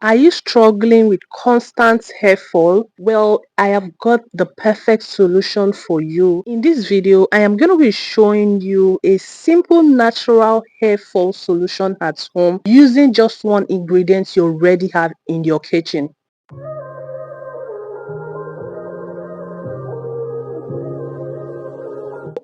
Are you struggling with constant hair fall? Well, I have got the perfect solution for you. In this video, I am going to be showing you a simple natural hair fall solution at home using just one ingredient you already have in your kitchen.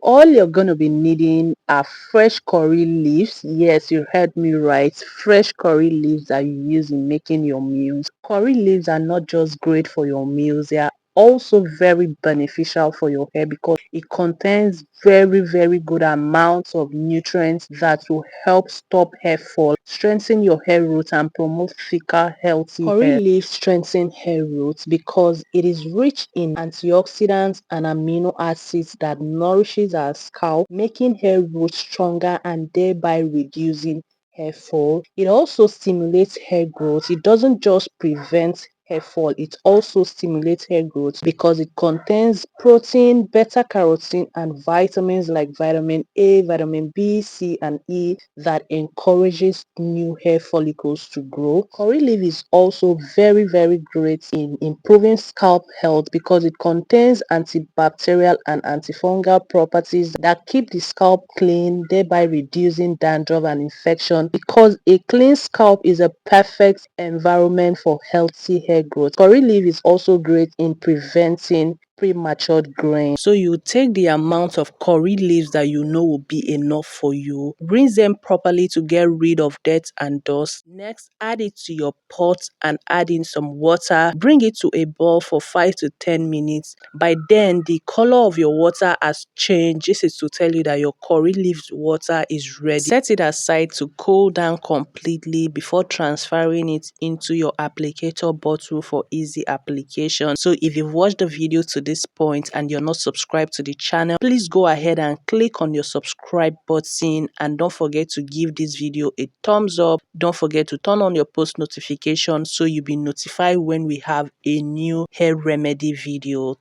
All you're going to be needing are fresh curry leaves. Yes, you heard me right. Fresh curry leaves that you use in making your meals. Curry leaves are not just great for your meals, they are also very beneficial for your hair because it contains very good amounts of nutrients that will help stop hair fall, strengthen your hair roots, and promote thicker, healthy hair. Curry leaves strengthen hair roots because it is rich in antioxidants and amino acids that nourishes our scalp, making hair roots stronger and thereby reducing hair fall. It also stimulates hair growth. It doesn't just prevent hair fall, it also stimulates hair growth because it contains protein, beta carotene, and vitamins like vitamin A, vitamin B, C, and E that encourages new hair follicles to grow. Curry leaf is also very great in improving scalp health because it contains antibacterial and antifungal properties that keep the scalp clean, thereby reducing dandruff and infection because a clean scalp is a perfect environment for healthy hair growth. Curry leaf is also great in preventing premature graying. So you take the amount of curry leaves that you know will be enough for you, rinse them properly to get rid of dirt and dust. Next, add it to your pot and add in some water. Bring it to a boil for 5 to 10 minutes. By then, the color of your water has changed. This is to tell you that your curry leaves water is ready. Set it aside to cool down completely before transferring it into your applicator bottle for easy application. So if you've watched the video to this point and you're not subscribed to the channel, please go ahead and click on your subscribe button and don't forget to give this video a thumbs up. Don't forget to turn on your post notifications so you'll be notified when we have a new hair remedy video.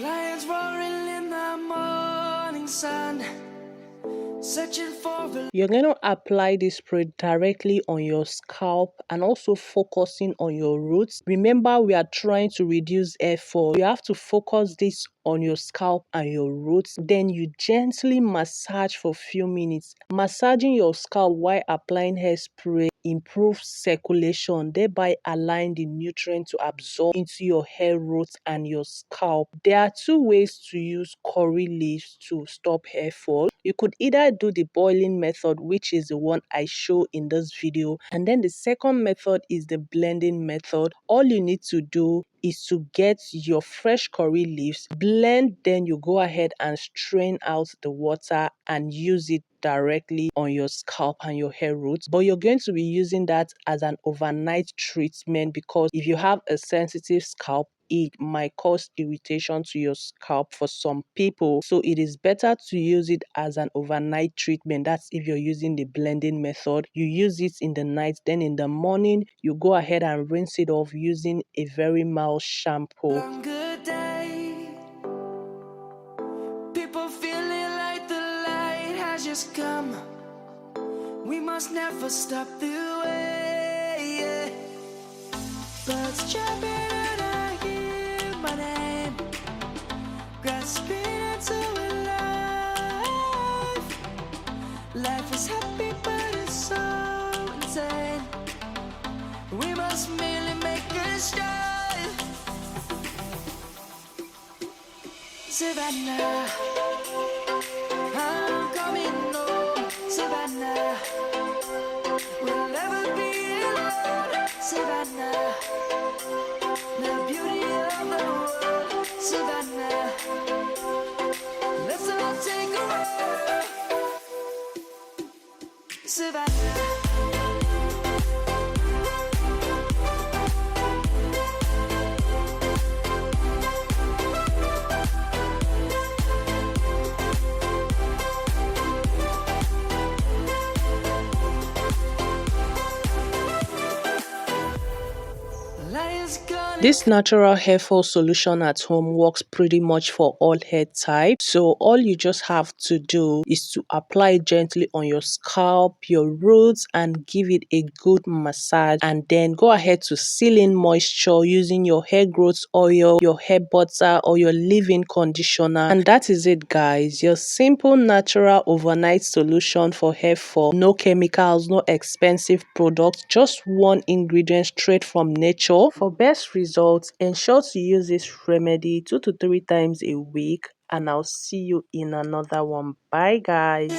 Lions roaring in the morning sun, searching for. You're going to apply this spray directly on your scalp and also focusing on your roots. Remember, we are trying to reduce hair fall. You have to focus this on your scalp and your roots. Then you gently massage for a few minutes. Massaging your scalp while applying hairspray improves circulation, thereby allowing the nutrient to absorb into your hair roots and your scalp. There are two ways to use curry leaves to stop hair fall. You could either do the boiling method, which is the one I show in this video, and then the second method is the blending method. All you need to do is to get your fresh curry leaves, blend, then you go ahead and strain out the water and use it directly on your scalp and your hair roots. But you're going to be using that as an overnight treatment because if you have a sensitive scalp, it might cause irritation to your scalp for some people. So it is better to use it as an overnight treatment. That's if you're using the blending method. You use it in the night, then in the morning, you go ahead and rinse it off using a very mild shampoo. Long good day. People feeling like the light has just come. We must never stop the way. Yeah. Birds chirping and I hear my name, grasping into a life. Life is happy but it's so insane. We must merely make a start. Savannah, I'm coming home. Savannah, we'll never be alone. Savannah, the beauty of the world. Savannah, let's all take a walk. Savannah. This natural hair fall solution at home works pretty much for all hair types. So all you just have to do is to apply gently on your scalp, your roots, and give it a good massage. And then go ahead to seal in moisture using your hair growth oil, your hair butter, or your leave-in conditioner. And that is it, guys. Your simple natural overnight solution for hair fall. No chemicals, no expensive products, just one ingredient straight from nature. For best results, ensure to use this remedy 2 to 3 times a week, and I'll see you in another one. Bye, guys.